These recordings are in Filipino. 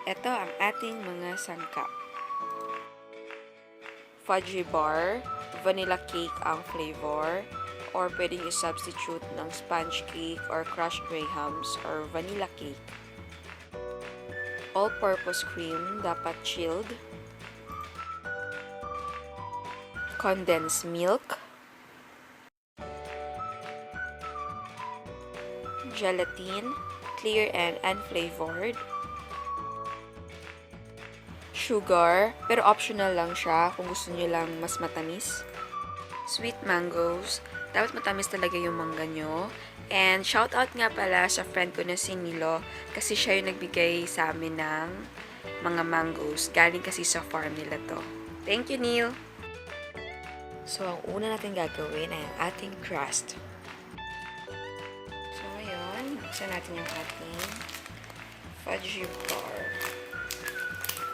Ito ang ating mga sangkap. Fudgy bar, vanilla cake ang flavor, or pwedeng i-substitute ng sponge cake or crushed grahams or vanilla cake. All-purpose cream, dapat chilled. Condensed milk. Gelatin, clear and unflavored. Sugar, pero optional lang siya kung gusto niyo lang mas matamis. Sweet mangoes, dapat matamis talaga yung mangga nyo. And shout out nga pala sa friend ko na si Nilo kasi siya yung nagbigay sa amin ng mga mangoes. Galing kasi sa farm nila to. Thank you, Neil! So, ang una natin gagawin ay ang ating crust. So, ngayon, buksan natin yung ating fudgy bar.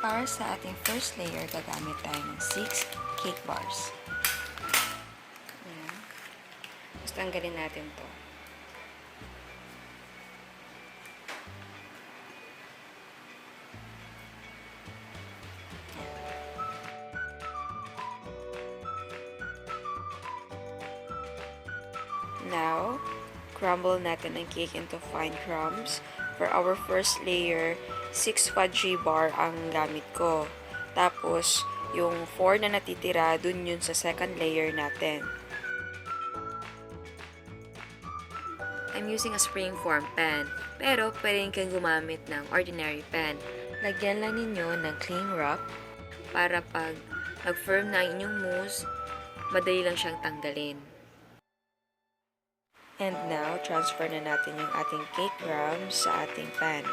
Para sa ating first layer, gagamit tayo ng 6 cake bars. Ayan. Tapos tanggalin natin to. Now, crumble natin ang cake into fine crumbs. For our first layer, 6 fudgy bar ang gamit ko. Tapos, yung 4 na natitira, dun yun sa second layer natin. I'm using a springform pan, pero pwede kang gumamit ng ordinary pan. Lagyan lang ninyo ng cling wrap para pag nag-firm na inyong mousse, madali lang siyang tanggalin. And now, transfer na natin yung ating cake crumbs sa ating pan.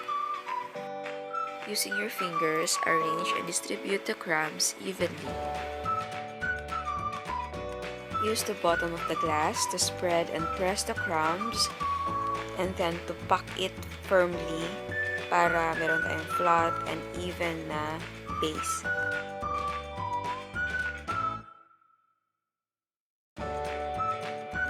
Using your fingers, arrange and distribute the crumbs evenly. Use the bottom of the glass to spread and press the crumbs and then to pack it firmly para meron tayong flat and even na base.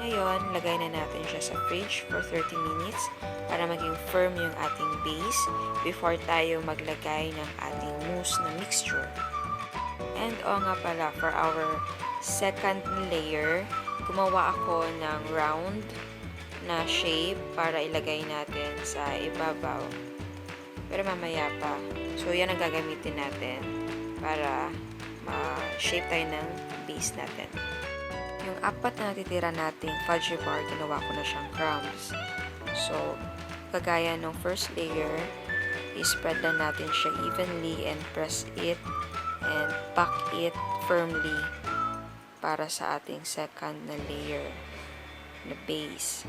Ngayon, lagay na natin siya sa fridge for 30 minutes para maging firm yung ating base before tayo maglagay ng ating mousse na mixture. And nga pala, for our second layer, gumawa ako ng round na shape para ilagay natin sa ibabaw. Pero mamaya pa. So, yan ang gagamitin natin para ma-shape tayo ng base natin. Yung 4 na natitira nating fudgy bar, ginawa ko na siyang crumbs. So, kagaya ng first layer, i-spread lang natin siya evenly and press it and pack it firmly para sa ating second na layer na base.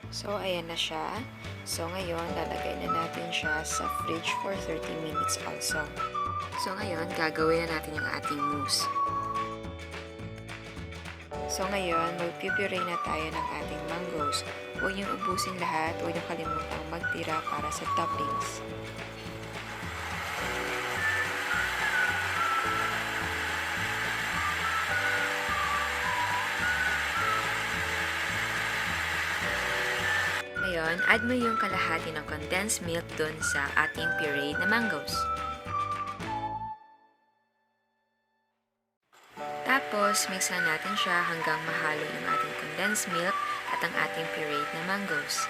So, ayan na siya. So, ngayon, lalagay na natin siya sa fridge for 30 minutes also. So, ngayon, gagawin na natin yung ating mousse. So, ngayon, mag-puree na tayo ng ating mangoes. Huwag niyong ubusin lahat, huwag niyong kalimutang magtira para sa toppings. Ngayon, add mo yung kalahati ng condensed milk dun sa ating pureed na mangoes. Tapos, mix na natin siya hanggang mahalo yung ating condensed milk at ang ating pureed na mangoes.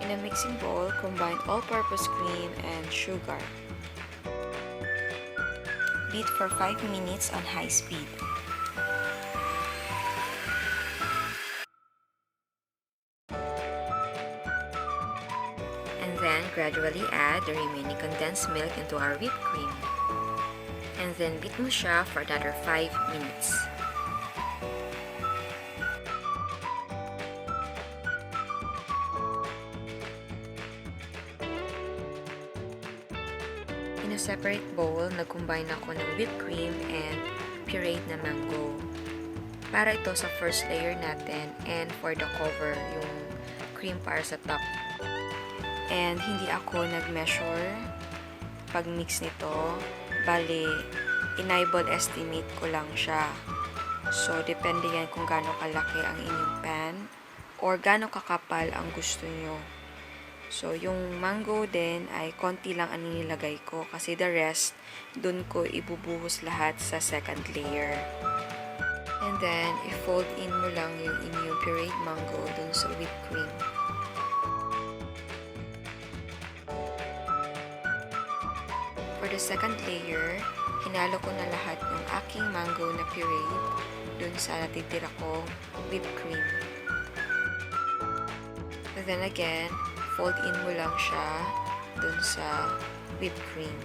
In a mixing bowl, combine all-purpose cream and sugar. Beat for 5 minutes on high speed. And then, gradually add the remaining condensed milk into our whipped cream. And then, beat mo siya for another 5 minutes. In a separate bowl, nag-combine ako ng whipped cream and pureed na mango. Para ito sa first layer natin and for the cover, yung cream para sa top. And hindi ako nag-measure pag-mix nito. Bali, ineyeball estimate ko lang siya. So, depende yan kung gaano kalaki ang inyong pan or gaano kakapal ang gusto nyo. So, yung mango din ay konti lang ang nilagay ko kasi the rest, dun ko ibubuhos lahat sa second layer. And then, i-fold in mo lang yung inyong pureed mango dun sa whipped cream. For the second layer, hinalo ko na lahat ng aking mango na puree dun sa natitira kong whipped cream. And then again, fold in mo lang siya dun sa whipped cream.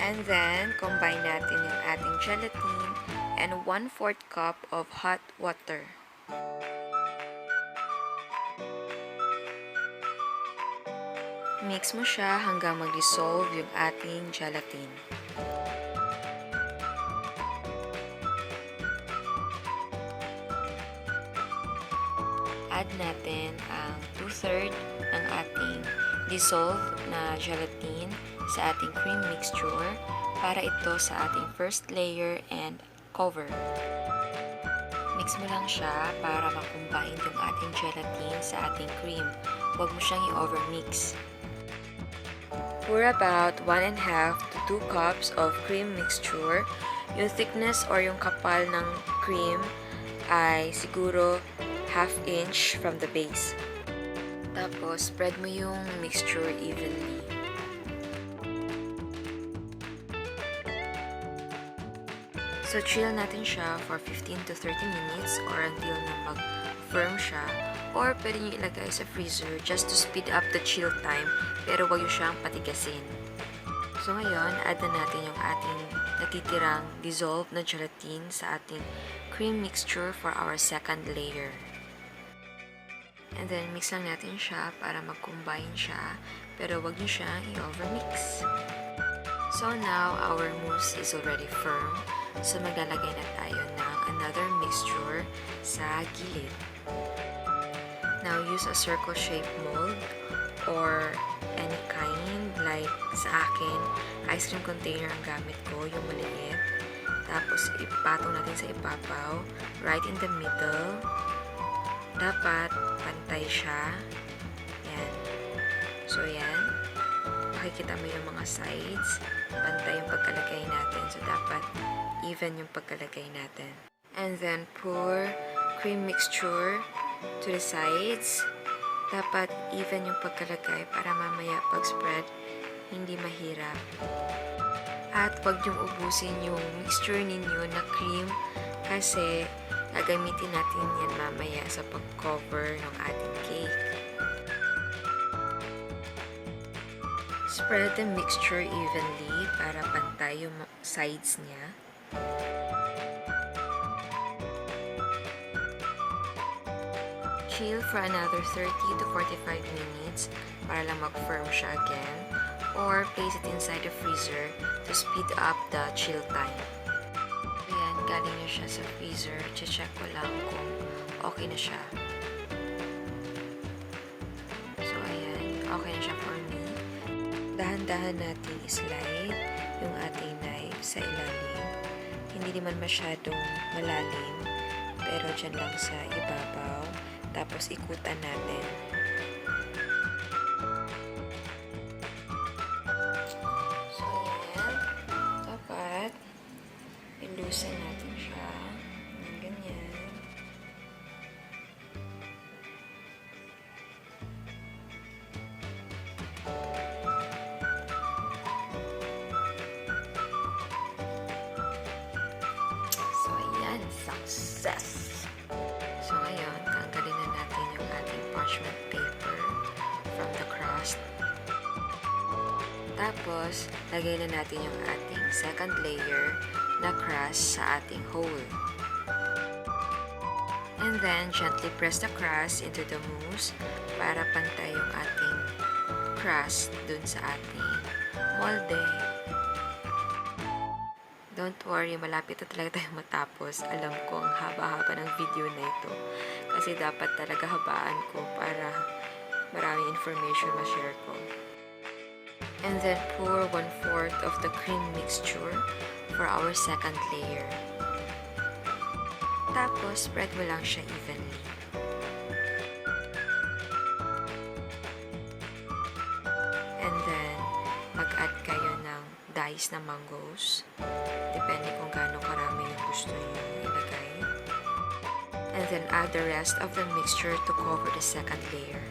And then, combine natin yung ating gelatin and 1/4 cup of hot water. Mix mo siya hanggang mag-dissolve yung ating gelatin. Add natin ang 2/3 ng ating dissolved na gelatin sa ating cream mixture para ito sa ating first layer and cover. Mix mo lang siya para makumbine yung ating gelatin sa ating cream. Huwag mo siyang i-overmix. Pour about 1.5 to 2 cups of cream mixture. Yung thickness or yung kapal ng cream ay siguro 1/2 inch from the base. Tapos, spread mo yung mixture evenly. So, chill natin siya for 15 to 30 minutes or until na mag-firm siya. Or pwede nyo ilagay sa freezer just to speed up the chill time, pero wag nyo siyang patigasin. So ngayon, add na natin yung ating natitirang dissolved na gelatin sa ating cream mixture for our second layer. And then, mix lang natin siya para mag-combine siya, pero wag nyo siyang i-overmix. So now, our mousse is already firm. So maglalagay na tayo ng another mixture sa gilid. Now, use a circle-shaped mold or any kind. Like sa akin, ice cream container ang gamit ko, yung maliit. Tapos, ipatong natin sa ibabaw, right in the middle. Dapat pantay siya. Yan. So, yan. Makikita mo yung mga sides. Pantay yung pagkalagay natin. So, dapat even yung pagkalagay natin. And then, pour cream mixture to the sides. Dapat even yung pagkalagay para mamaya pag-spread, hindi mahirap. At huwag niyong ubusin yung mixture ninyo na cream kasi gagamitin natin yan mamaya sa pag-cover ng ating cake. Spread the mixture evenly para pantay yung sides niya. Chill for another 30 to 45 minutes para lang mag-firm siya again, or place it inside the freezer to speed up the chill time. Ayan, galing na siya sa freezer. Check ko lang kung okay na siya. So, ayan, okay na siya for me. Dahan-dahan natin i-slide yung ating knife sa ilalim. Hindi naman masyadong malalim, pero dyan lang sa ibabaw. Tapos, ikutan natin. So, ayan. Dapat, ilusan natin siya. Ganyan. So, ayan. Success! So, ngayon, tanggalin na natin yung ating parchment paper from the crust. Tapos, lagay na natin yung ating second layer na crust sa ating hole. And then, gently press the crust into the mousse para pantay yung ating crust dun sa ating molde. Don't worry, malapit na talaga tayo matapos. Alam ko, ang haba-haba ng video na ito. Kasi dapat talaga habaan ko para maraming information ma-share ko. And then pour 1/4 of the cream mixture for our second layer. Tapos, spread mo lang siya evenly. And then, mag-add kayo ng diced na mangoes. Depende kung gaano karami yung gusto nyo ilagay. And then, add the rest of the mixture to cover the second layer.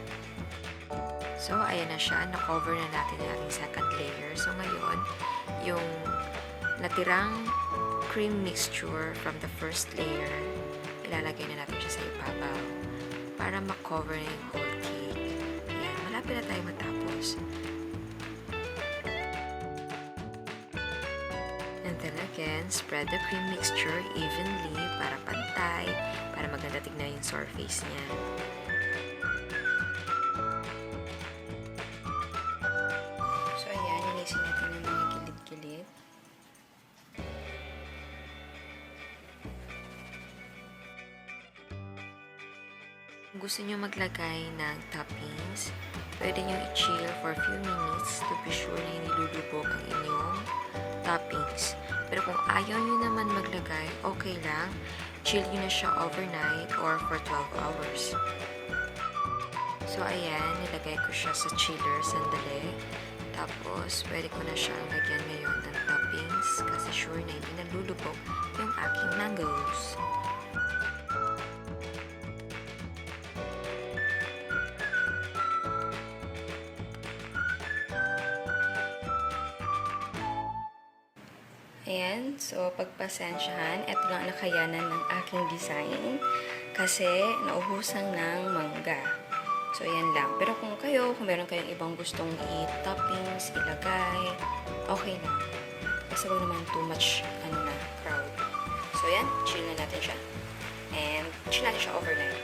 So, ayan na siya. Na-cover na natin yung ating second layer. So, ngayon, yung natirang cream mixture from the first layer, ilalagay na natin siya sa ibabaw para ma-cover na yung whole cake. Ayan, malapit na tayo matapos. And then again, spread the cream mixture evenly para pantay, para maganda tignan yung surface niya. So ayan, nilisin natin yung mga gilid-gilid. Kung gusto nyo maglagay ng toppings, pwede nyo i-chill for a few minutes to be sure na hindi lulubog ang inyong toppings. Pero kung ayaw nyo naman maglagay, okay lang. Chill nyo na siya overnight or for 12 hours. So, ayan, nilagay ko siya sa chiller sandali. Tapos, pwede ko na siyang lagyan ngayon ng toppings kasi sure na hindi nalulubog yung aking mangoes. Ayan, so pagpasensyahan, ito lang nakayanan ng aking design kasi naubusan ng mangga. So, ayan lang. Pero kung meron kayong ibang gustong i-toppings, ilagay, okay lang. Kasi wag naman too much, crowd. So, ayan, chill na natin siya. And, chill natin siya overnight.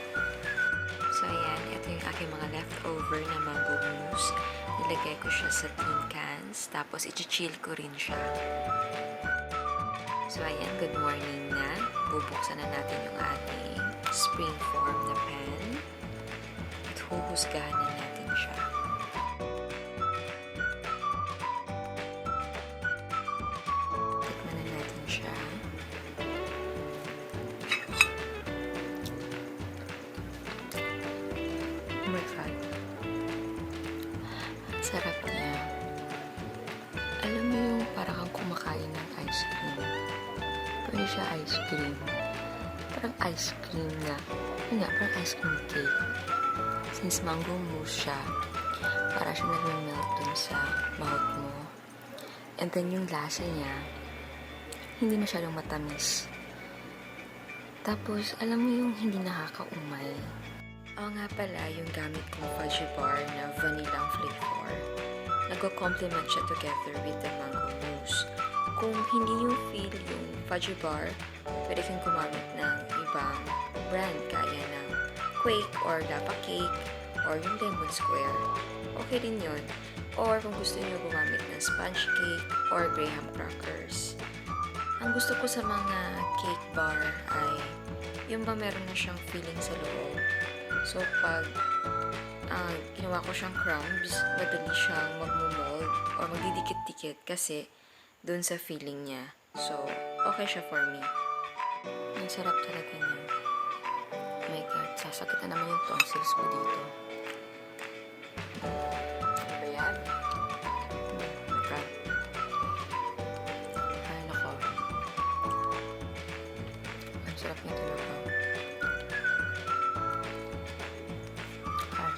So, ayan, ito yung aking mga leftover na mango mousse. Nilagay ko siya sa tin cans, tapos i-chill ko rin siya. So, ayan, good morning na. Bubuksan na natin yung ating spring form na pan. At huhusgahan na natin siya. Tikman na natin siya. Oh my God. Sarap niya. Alam mo yung parang kang kumakain ng ice cream. Pero siya ice cream. Parang ice cream na. Yun nga, parang ice cream cake. Since mango mousse siya, para siya nag-melt dun sa mouth mo. And then yung lasa niya, hindi masyadong matamis. Tapos, alam mo yung hindi nakakaumay. Oo nga pala, yung gamit kong fudgy bar na vanilla flavor. Nag-complement siya together with the mango mousse. Kung hindi yung feel yung fudgy bar, pwede kang gumamit ng ibang brand gaya ng Quake or Lava Cake or yung Lemon Square. Okay din yun. Or kung gusto niyo gumamit ng sponge cake or graham crackers. Ang gusto ko sa mga cake bar ay yung ba meron na siyang feeling sa loob. So pag ginawa ko siyang crumbs, madali siyang magmumold or magdidikit-dikit kasi dun sa feeling niya. So, okay siya for me. Ang sarap talaga niya. Oh my God, sasakit na naman yung tonsils ko dito. Ano yan? My God. Ay, nako. Ang sarap niya talaga. Ay,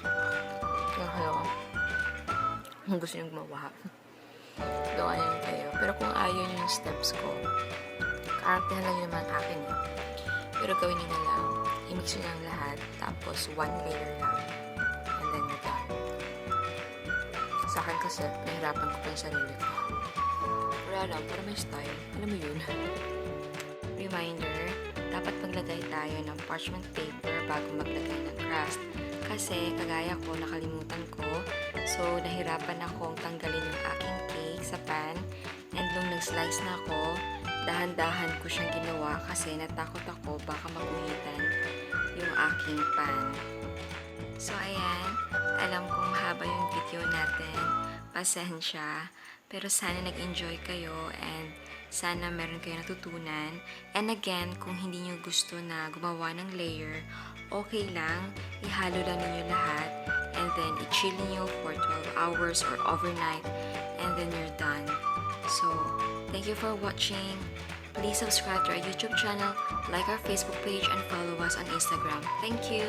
kaya kung gusto nyo gumawa, gawa niyo kayo. Pero kung ayaw niyo yung steps ko, kaarte na lang yun naman akin eh. Pero gawin niyo na lang, i-mix niyo lang lahat, tapos one layer lang, and then you're done. Sa akin kasi, nahirapan ko pa yung sarili ko. Wala lang, para may style. Alam mo yun. Reminder, dapat maglagay tayo ng parchment paper bago maglagay ng crust. Kasi, kagaya ko, nakalimutan ko. So, nahirapan akong tanggalin yung aking cake sa pan. And nung nag-slice na ako, dahan-dahan ko siyang ginawa kasi natakot ako baka maguhitan yung aking pan. So, ayan. Alam kong mahaba yung video natin. pasensya. Pero sana nag-enjoy kayo and sana meron kayo natutunan. And again, kung hindi nyo gusto na gumawa ng layer, okay lang. Ihalo lang ninyo lahat. And then, i-chill nyo for 12 hours or overnight. And then, you're done. So, thank you for watching. Please subscribe to our YouTube channel, like our Facebook page, and follow us on Instagram. Thank you!